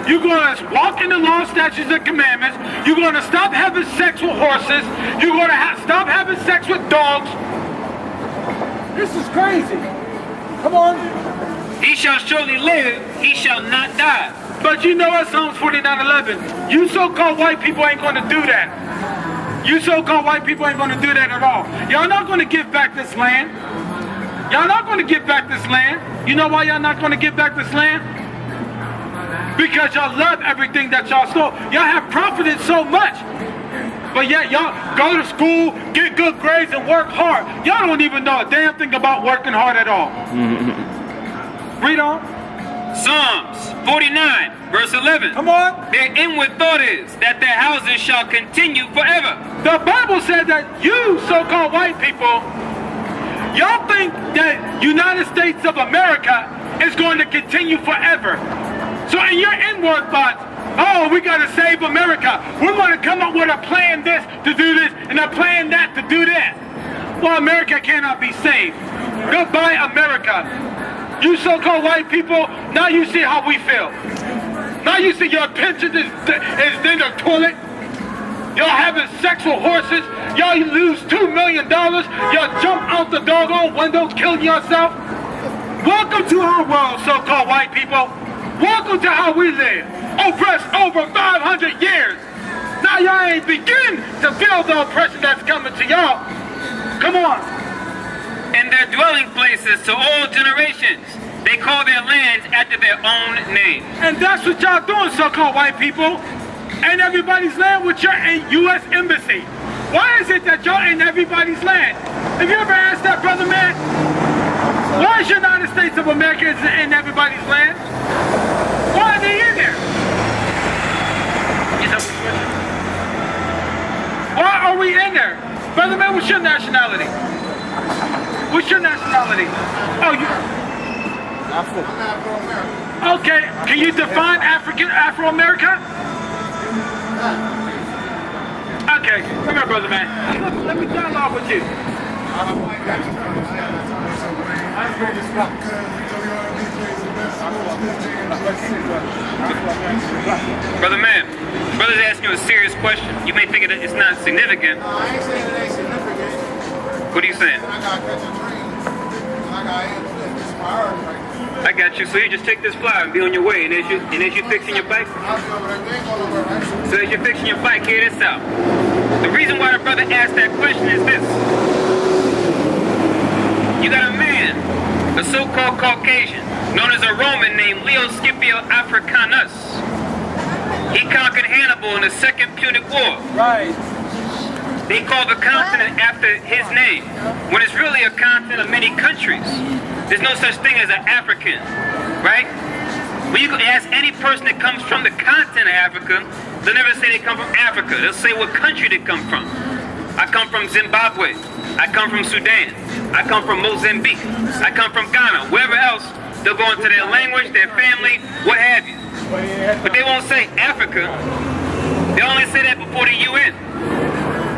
You're going to walk in the law, statutes, and commandments. You're going to stop having sex with horses. You're going to stop having sex with dogs. This is crazy. Come on. He shall surely live, he shall not die. But you know what, Psalms 49:11. You so-called white people ain't going to do that. You so-called white people ain't going to do that at all. Y'all not going to give back this land. Y'all not going to give back this land. You know why y'all not going to give back this land? Because y'all love everything that y'all stole. Y'all have profited so much. But yet y'all go to school, get good grades, and work hard. Y'all don't even know a damn thing about working hard at all. Read on. Psalms 49, verse 11. Come on. Their inward thought is that their houses shall continue forever. The Bible said that you so-called white people, y'all think that United States of America is going to continue forever. So in your inward thoughts, oh, we got to save America. We're going to come up with a plan this to do this and a plan that to do that. Well, America cannot be saved. Goodbye, America. You so-called white people, now you see how we feel. Now you see your pension is in the toilet. Y'all having sex with horses. Y'all lose $2 million. Y'all jump out the doggone window, killing yourself. Welcome to our world, so-called white people. Welcome to how we live. Oppressed over 500 years. Now y'all ain't begin to feel the oppression that's coming to y'all. Come on. And their dwelling places to all generations. They call their lands after their own name. And that's what y'all doing, so-called white people. Ain't everybody's land with your U.S. Embassy. Why is it that y'all in everybody's land? Have you ever asked that, brother man? Why is United States of America in everybody's land? Why are they in there? Why are we in there? Brother man, what's your nationality? What's your nationality? Oh, you... Afro-American. Okay, can you define Afro-America? Okay, come here, brother man. Let me dialogue with you. Brother man, brother's asking you a serious question. You may think it's not significant. No, I ain't saying it ain't significant. What are you saying? I got to catch a train. I got to it's priority right now. I got you. So you just take this flyer and be on your way. And as you fixing your bike, so as you're fixing your bike, hear this out. The reason why the brother asked that question is this. You got a man, a so-called Caucasian, known as a Roman named Leo Scipio Africanus. He conquered Hannibal in the Second Punic War. Right. They call the continent after his name, when it's really a continent of many countries. There's no such thing as an African, right? When you ask any person that comes from the continent of Africa, they'll never say they come from Africa. They'll say what country they come from. I come from Zimbabwe. I come from Sudan. I come from Mozambique. I come from Ghana. Wherever else, they'll go into their language, their family, what have you. But they won't say Africa. They only say that before the UN.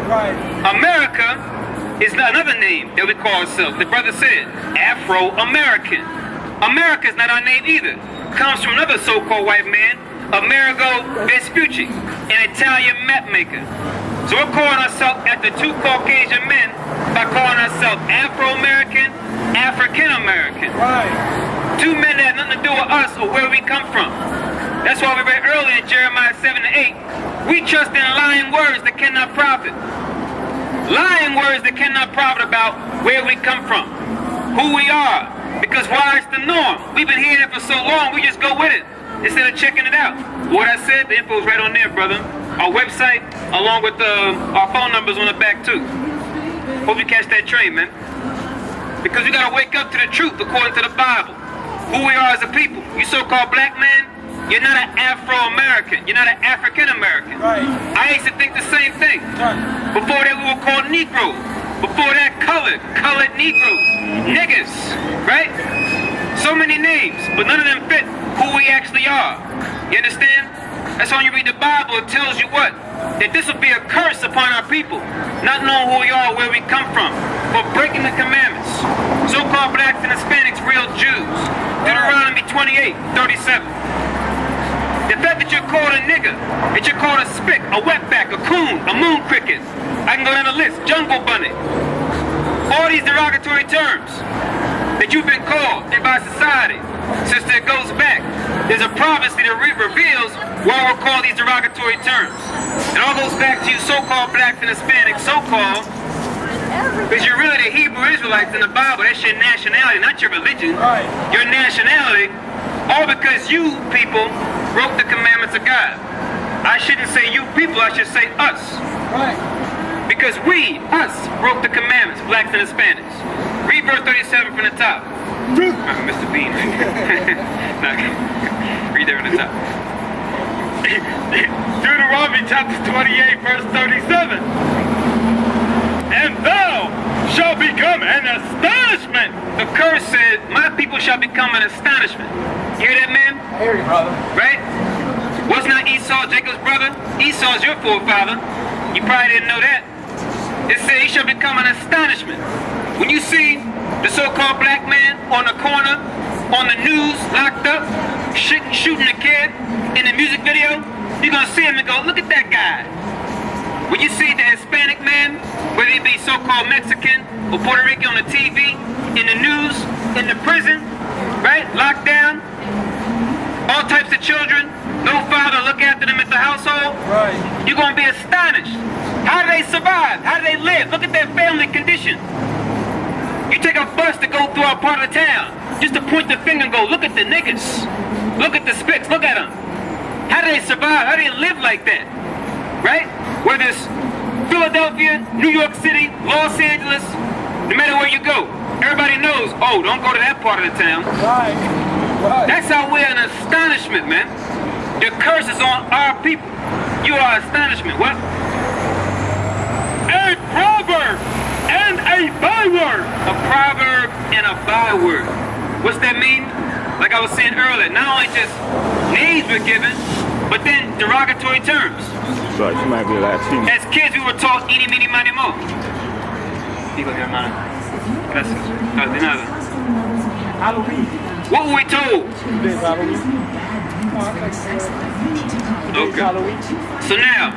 Right. America is another name that we call ourselves. The brother said, Afro-American. America is not our name either. Comes from another so-called white man, Amerigo Vespucci, an Italian map maker. So we're calling ourselves after two Caucasian men by calling ourselves Afro-American, African-American. Right. Two men that have nothing to do with us or where we come from. That's why we read earlier in Jeremiah 7:8, we trust in lying words that cannot profit. Lying words that cannot profit about where we come from, who we are, because why it's the norm. We've been hearing it for so long, we just go with it instead of checking it out. What I said, the info's right on there, brother. Our website, along with our phone numbers on the back too. Hope you catch that train, man. Because we gotta wake up to the truth according to the Bible. Who we are as a people. You so-called black man, you're not an Afro-American. You're not an African-American. Right. I used to think the same thing. Right. Before that, we were called Negroes. Before that, colored Negroes. Niggas, right? So many names, but none of them fit who we actually are. You understand? That's why when you read the Bible, it tells you what? That this will be a curse upon our people. Not knowing who we are, where we come from. For breaking the commandments. So-called blacks and Hispanics, real Jews. Deuteronomy 28:37. The fact that you're called a nigger, that you're called a spick, a wetback, a coon, a moon cricket. I can go down the list. Jungle bunny. All these derogatory terms that you've been called by society. Sister, it goes back. There's a prophecy that reveals why we're called these derogatory terms. It all goes back to you so-called blacks and Hispanics, so-called, because you're really the Hebrew Israelites in the Bible. That's your nationality, not your religion. Right. Your nationality, all because you people broke the commandments of God. I shouldn't say you people, I should say us. Right. Because we, us, broke the commandments, blacks and Hispanics. Read verse 37 from the top. Mr. Bean. No, okay. Read there from the top. Deuteronomy chapter 28, verse 37. And thou shalt become an astonishment. The curse said, my people shall become an astonishment. You hear that, man? I hear you, brother. Right? Was not Esau Jacob's brother? Esau's your forefather. You probably didn't know that. It said he shall become an astonishment. When you see the so-called black man on the corner, on the news, locked up, shooting a kid in a music video, you're going to see him and go, look at that guy. When you see the Hispanic man, whether he be so-called Mexican or Puerto Rican on the TV, in the news, in the prison, right, locked down, all types of children, no father look after them at the household, Right. you're going to be astonished. How do they survive? How do they live? Look at their family condition. You take a bus to go through our part of the town, just to point the finger and go, look at the niggas. Look at the spicks, look at them. How do they survive? How do they live like that? Right? Whether it's Philadelphia, New York City, Los Angeles, no matter where you go, everybody knows, oh, don't go to that part of the town. Right. Right. That's how we're an astonishment, man. The curse is on our people. You are astonishment. What? A proverb and a byword. A proverb and a byword. What's that mean? Like I was saying earlier, not only just names were given, but then derogatory terms. Right, she might be like she. As kids, we were taught eeny, meeny, miny, mo. Digo, mi hermana. Gracias. De nada. Halloween. What were we told? Today's Halloween. Okay. Halloween. So now,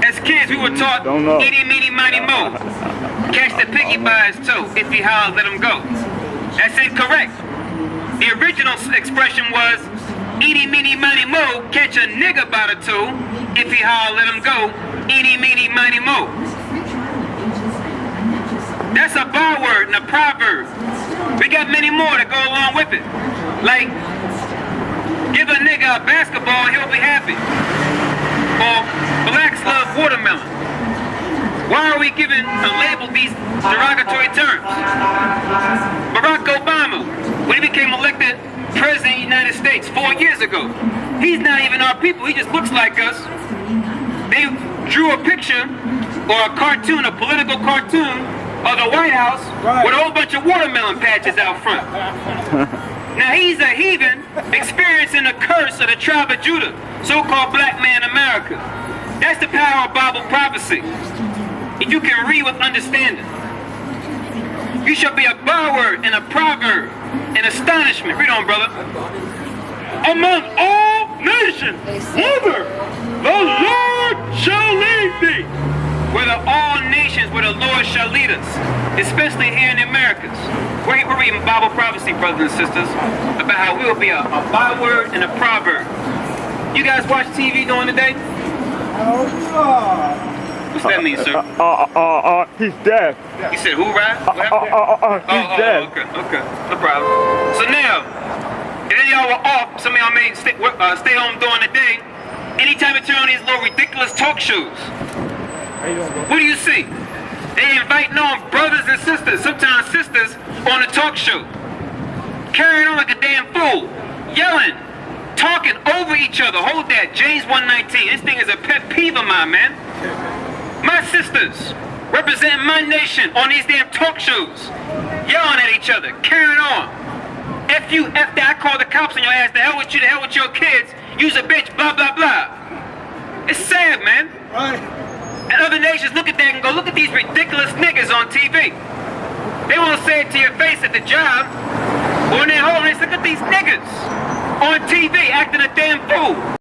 as kids, we were taught Don't know. eeny, meeny, miny, mo. Catch the piggy by his toe. If he howls, let him go. That's incorrect. The original expression was eeny, meeny, miny, mo. Catch a nigga by the toe. If he howls, let him go. Eeny, meeny, miny, mo. That's a byword and a proverb. We got many more that go along with it. Like, give a nigga a basketball, he'll be happy. Or, blacks love watermelon. Why are we giving a label these derogatory terms? Barack Obama, when he became elected president of the United States 4 years ago, he's not even our people, he just looks like us. They drew a picture or a cartoon, a political cartoon of the White House with a whole bunch of watermelon patches out front. Now he's a heathen experiencing the curse of the tribe of Judah, so-called black man America. That's the power of Bible prophecy. If you can read with understanding. You shall be a byword and a proverb and astonishment. Read on, brother. Among all nations, whither the Lord shall lead thee. Whether all nations where the Lord shall lead us, especially here in the Americas. We're reading Bible prophecy, brothers and sisters, about how we will be a byword and a proverb. You guys watch TV during the day? What's that mean, sir? He's dead. You said who, right? He's dead. Okay, no problem. So now, if any of y'all were off, some of y'all may stay home during the day, anytime you turn on these little ridiculous talk shows, what do you see? They inviting on brothers and sisters, sometimes sisters, on a talk show. Carrying on like a damn fool. Yelling. Talking over each other. Hold that. James 1:19. This thing is a pet peeve of mine, man. My sisters representing my nation on these damn talk shows. Yelling at each other. Carrying on. F you, F that. I call the cops on your ass. The hell with you, the hell with your kids. You's a bitch, blah, blah, blah. It's sad, man. Right. And other nations look at that and go, look at these ridiculous niggas on TV. They won't say it to your face at the job. Or in their home, they say, look at these niggas on TV acting a damn fool.